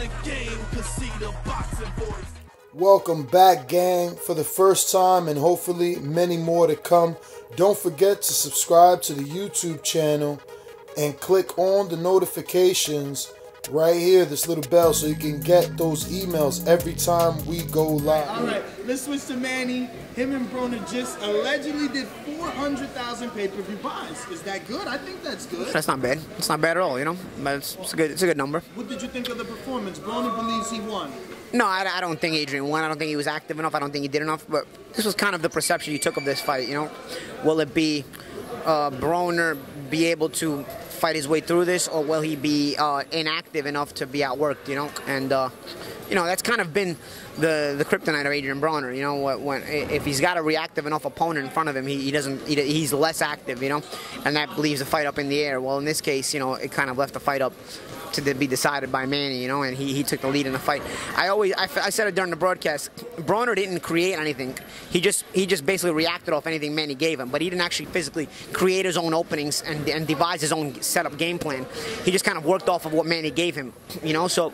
the game, cause see the boxing voice. Welcome back, gang, for the first time and hopefully many more to come. Don't forget to subscribe to the YouTube channel and click on the notifications right here, this little bell, so you can get those emails every time we go live. All right, let's switch to Manny. Him and Broner just allegedly did 400,000 pay-per-view buys. Is that good? I think that's good. That's not bad. It's not bad at all, you know. But it's a good number. What did you think of the performance? Broner believes he won. No, I don't think Adrian won. I don't think he was active enough. I don't think he did enough. But this was kind of the perception you took of this fight, you know. Will it be Broner be able to fight his way through this, or will he be inactive enough to be outworked, you know? And, you know, that's kind of been the kryptonite of Adrian Broner, you know. If he's got a reactive enough opponent in front of him, he's less active, you know, and that leaves the fight up in the air. Well, in this case, you know, it kind of left the fight up to be decided by Manny, you know, and he took the lead in the fight. I said it during the broadcast. Broner didn't create anything. He just basically reacted off anything Manny gave him, but he didn't actually physically create his own openings and devise his own setup game plan. He just kind of worked off of what Manny gave him, you know. So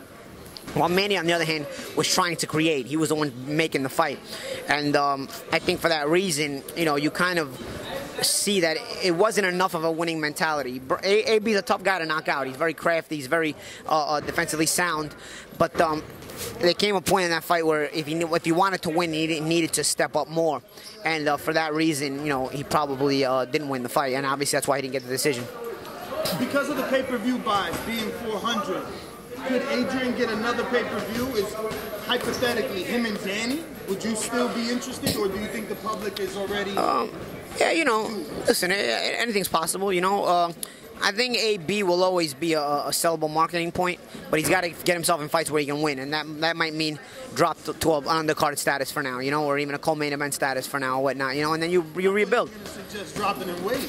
while Manny, on the other hand, was trying to create, he was the one making the fight, and I think for that reason, you know, you kind of see that it wasn't enough of a winning mentality. AB's a tough guy to knock out. He's very crafty. He's very defensively sound. But there came a point in that fight where if he wanted to win, he needed to step up more. And for that reason, you know, he probably didn't win the fight. And obviously that's why he didn't get the decision. Because of the pay-per-view buys being 400, could Adrian get another pay-per-view? Is hypothetically him and Danny? Would you still be interested, or do you think the public is already? Yeah, you know, listen, anything's possible, you know. I think AB will always be a sellable marketing point, but he's got to get himself in fights where he can win, and that might mean drop to an undercard status for now, you know, or even a co-main event status for now or whatnot, you know, and then you rebuild. Just dropping in weight.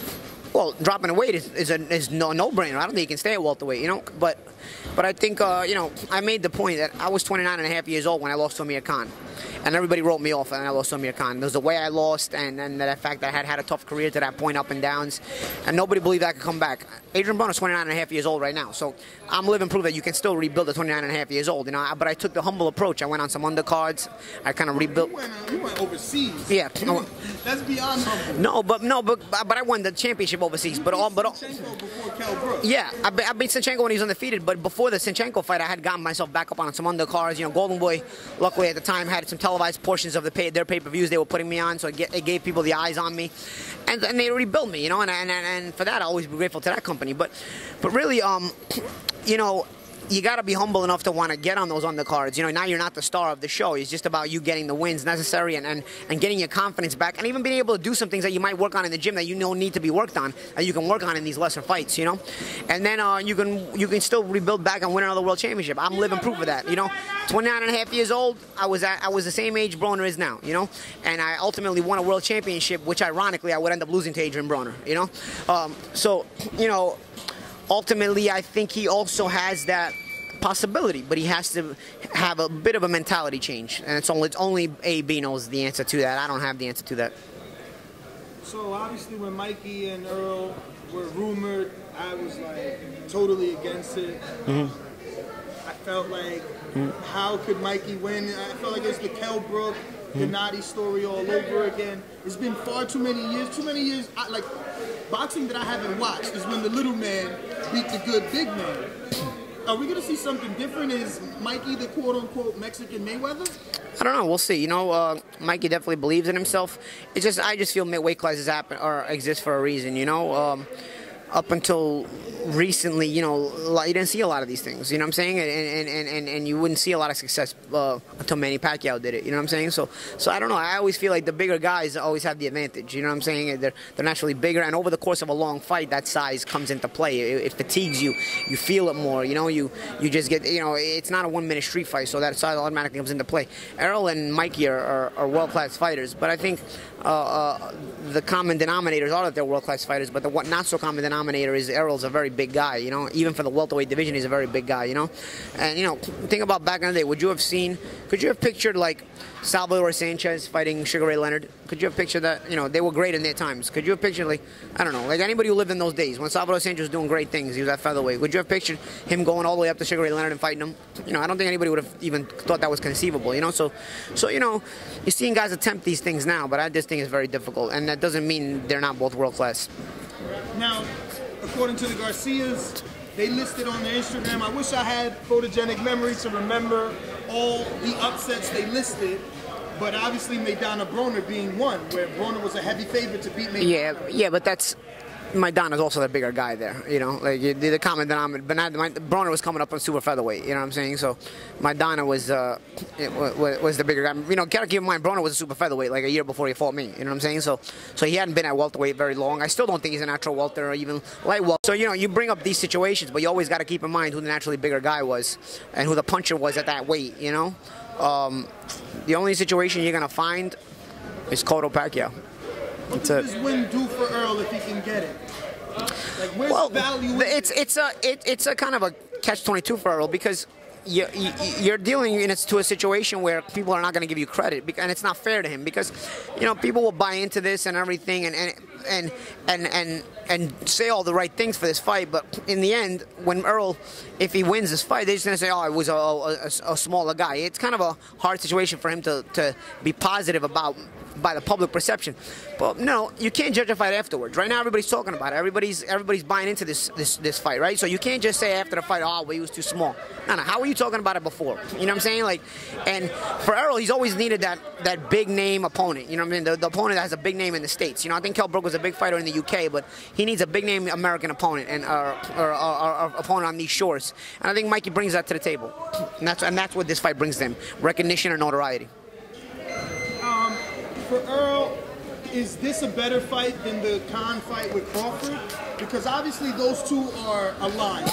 Well, dropping in weight is no-brainer. I don't think he can stay at welterweight, you know, but I think, you know, I made the point that I was 29 and a half years old when I lost to Amir Khan. And everybody wrote me off, and I lost to Amir Khan. There's the way I lost, and the fact that I had a tough career to that point, up and downs, and nobody believed I could come back. Adrian Broner is 29 and a half years old right now, so I'm living proof that you can still rebuild at 29 and a half years old, you know. But I took the humble approach. I went on some undercards. I kind of rebuilt. You went overseas. Yeah. That's beyond humble. No, but I won the championship overseas. Yeah, I beat Sinchenko when he was undefeated, but before the Sinchenko fight, I had gotten myself back up on some undercards. You know, Golden Boy, luckily at the time, had some televised portions of their pay-per-views they were putting me on, so it gave people the eyes on me, and they rebuilt me, you know, and for that I'll always be grateful to that company. But really, you know, you got to be humble enough to want to get on those undercards. You know, now you're not the star of the show. It's just about you getting the wins necessary and getting your confidence back, and even being able to do some things that you might work on in the gym that you know need to be worked on, that you can work on in these lesser fights, you know. And then you can still rebuild back and win another world championship. I'm living proof of that, you know. 29 and a half years old, I was the same age Broner is now, you know. And I ultimately won a world championship, which ironically I would end up losing to Adrian Broner, you know. So, you know, ultimately I think he also has that possibility, but he has to have a bit of a mentality change, and it's only AB knows the answer to that. I don't have the answer to that. So obviously when Mikey and Errol were rumored, I was like totally against it. I felt like, how could Mikey win? I felt like it's the Kell Brook, Gennady story all over again. It's been far too many years. Like, boxing that I haven't watched is when the little man beat the good big man. Are we going to see something different? Is Mikey the quote-unquote Mexican Mayweather? I don't know. We'll see. You know, Mikey definitely believes in himself. It's just, I just feel weight classes exist for a reason, you know. Up until recently, you know, you didn't see a lot of these things, you know what I'm saying? And you wouldn't see a lot of success until Manny Pacquiao did it, you know what I'm saying? So I don't know. I always feel like the bigger guys always have the advantage, you know what I'm saying? They're naturally bigger, and over the course of a long fight, that size comes into play. It fatigues you. You feel it more, you know? You just get, you know, it's not a one-minute street fight, so that size automatically comes into play. Errol and Mikey are world-class fighters, but I think the common denominators are that they're world-class fighters, but the what not so common denominator is Errol's a very big guy, you know. Even for the welterweight division, he's a very big guy, you know. And, you know, think about back in the day, could you have pictured, like, Salvador Sanchez fighting Sugar Ray Leonard? Could you have pictured that? You know, they were great in their times. Could you have pictured, like, I don't know, like anybody who lived in those days, when Salvador Sanchez was doing great things, he was at featherweight, would you have pictured him going all the way up to Sugar Ray Leonard and fighting him? You know, I don't think anybody would have even thought that was conceivable, you know. So you know, you're seeing guys attempt these things now, but I just think it's very difficult, and that doesn't mean they're not both world class. Now, according to the Garcias, they listed on their Instagram, I wish I had photogenic memory to remember all the upsets they listed, but obviously Maidana Broner being one, where Broner was a heavy favorite to beat Maidana. Yeah, but that's... Maidana's also the bigger guy there, you know, like the common denominator. But Broner was coming up on super featherweight, you know what I'm saying? So Maidana was the bigger guy. You know, gotta keep in mind, Broner was a super featherweight like a year before he fought me, you know what I'm saying? So he hadn't been at welterweight very long. I still don't think he's a natural welter or even light welter. So, you know, you bring up these situations, but you always got to keep in mind who the naturally bigger guy was and who the puncher was at that weight, you know? The only situation you're gonna find is Cotto Pacquiao. What does this win do for Errol if he can get it? Like, where's the value? It's a kind of a catch-22 for Errol, because you're dealing to a situation where people are not going to give you credit, and it's not fair to him, because, you know, people will buy into this and everything and say all the right things for this fight, but in the end, when Errol, if he wins this fight, they're just going to say, oh, it was a smaller guy. It's kind of a hard situation for him to be positive about by the public perception. But no, you can't judge a fight afterwards. Right now, everybody's talking about it. Everybody's buying into this fight, right? So you can't just say after the fight, oh, well, he was too small. No, how were you talking about it before? You know what I'm saying? Like, and for Errol, he's always needed that big name opponent. You know what I mean? The opponent that has a big name in the States. You know, I think Kell Brook was a big fighter in the UK, but he needs a big name American opponent and or opponent on these shores. And I think Mikey brings that to the table. And that's what this fight brings them: recognition and notoriety. For Errol, is this a better fight than the Khan fight with Crawford? Because obviously those two are aligned.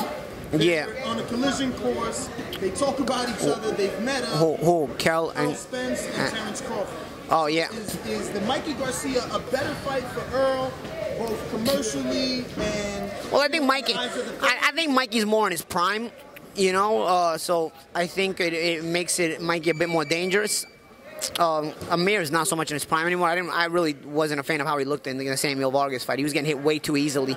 They're on a collision course. They talk about each other. They've met up. Kell Spence and Terrence Crawford. Oh, yeah. Is the Mikey Garcia a better fight for Errol, both commercially and... Well, I think Mikey's more in his prime, you know, so I think it makes Mikey a bit more dangerous. Amir is not so much in his prime anymore. I really wasn't a fan of how he looked in the Samuel Vargas fight. He was getting hit way too easily.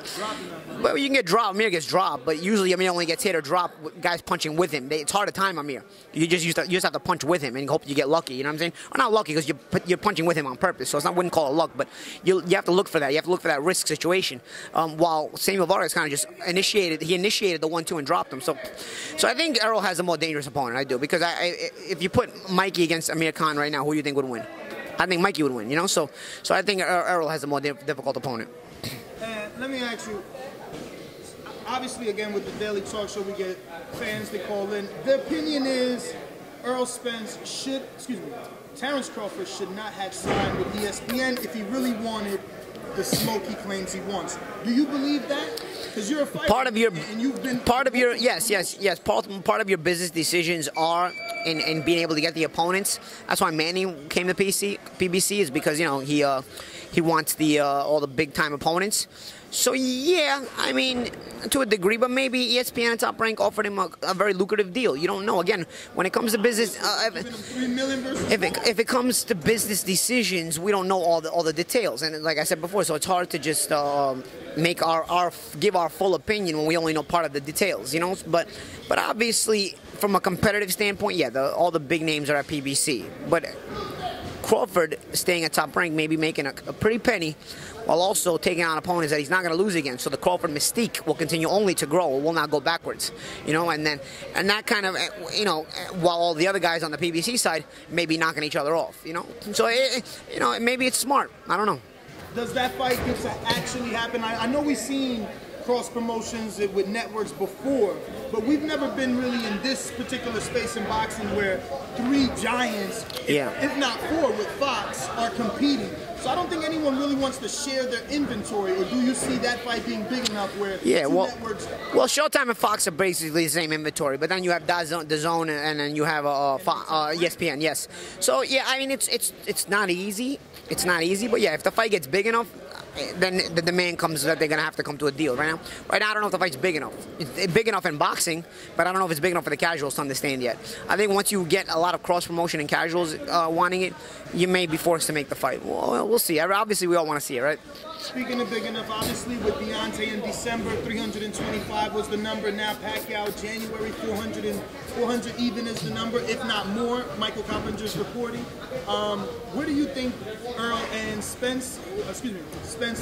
But you can get dropped. Amir gets dropped, but usually Amir only gets hit or dropped with guys punching with him. It's hard to time Amir. You just have to punch with him and hope you get lucky. You know what I'm saying? Or not lucky, because you're punching with him on purpose. So I wouldn't call it luck, but you have to look for that. You have to look for that risk situation. While Samuel Vargas kind of just initiated the 1-2 and dropped him. So I think Errol has a more dangerous opponent. I do, because if you put Mikey against Amir Khan right now, who do you think would win? I think Mikey would win, you know? So I think Errol has a more difficult opponent. Let me ask you, obviously, again, with the Daily Talk Show, we get fans that call in. The opinion is Terrence Crawford should not have signed with ESPN if he really wanted the smoke he claims he wants. Do you believe that? Because you're a fighter, part of your business decisions are in being able to get the opponents. That's why Manny came to PBC, is because, you know, he wants all the big time opponents. So yeah, I mean, to a degree, but maybe ESPN and Top Rank offered him a very lucrative deal. You don't know. Again, when it comes to business, if it comes to business decisions, we don't know all the details. And like I said before, so it's hard to just give our full opinion when we only know part of the details. You know, but obviously, from a competitive standpoint, yeah, all the big names are at PBC, but Crawford staying at Top Rank, maybe making a pretty penny, while also taking on opponents that he's not going to lose against. So the Crawford mystique will continue only to grow. It will not go backwards, you know. And that kind of, you know, while all the other guys on the PBC side may be knocking each other off, you know. So you know, maybe it's smart. I don't know. Does that fight get to actually happen? I know we've seen cross promotions with networks before, but we've never been really in this particular space in boxing where three giants, if not four with Fox, are competing. So I don't think anyone really wants to share their inventory, or do you see that fight being big enough where networks... Well, Showtime and Fox are basically the same inventory, but then you have DAZN and then you have ESPN, yes. So, yeah, I mean, it's not easy. It's not easy, but yeah, if the fight gets big enough, then the demand comes that they're going to have to come to a deal. Right now, I don't know if the fight's big enough. It's big enough in boxing, but I don't know if it's big enough for the casuals to understand yet. I think once you get a lot of cross-promotion and casuals wanting it, you may be forced to make the fight. Well, we'll see. Obviously, we all want to see it, right? Speaking of big enough, obviously with Deontay in December, 325 was the number. Now Pacquiao, January, 400 even is the number, if not more. Michael Coppinger's reporting. Where do you think Errol and Spence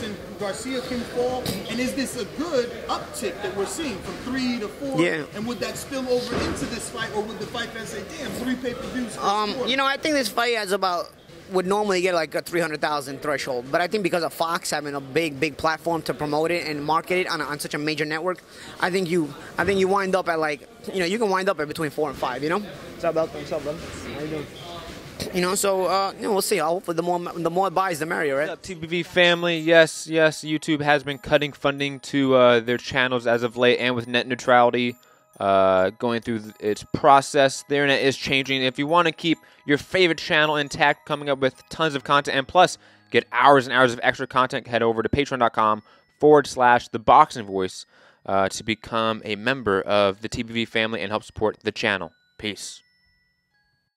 and Garcia can fall? And is this a good uptick that we're seeing from 3 to 4? Yeah. And would that spill over into this fight, or would the fight fans say, damn, 3 pay-per-views? You know, I think this fight has would normally get like a 300,000 threshold, but I think because of Fox having a big platform to promote it and market it on such a major network, I think you wind up at like, you can wind up at between 4 and 5, What's up, brother? How you doing? So we'll see. Hopefully, the more buys, the merrier, right? What's up, TPV family? Yes, YouTube has been cutting funding to their channels as of late, and with net neutrality going through its process, the internet is changing. If you want to keep your favorite channel intact, coming up with tons of content, and plus get hours and hours of extra content, head over to patreon.com/ThaBoxingVoice to become a member of the TPV family and help support the channel. Peace.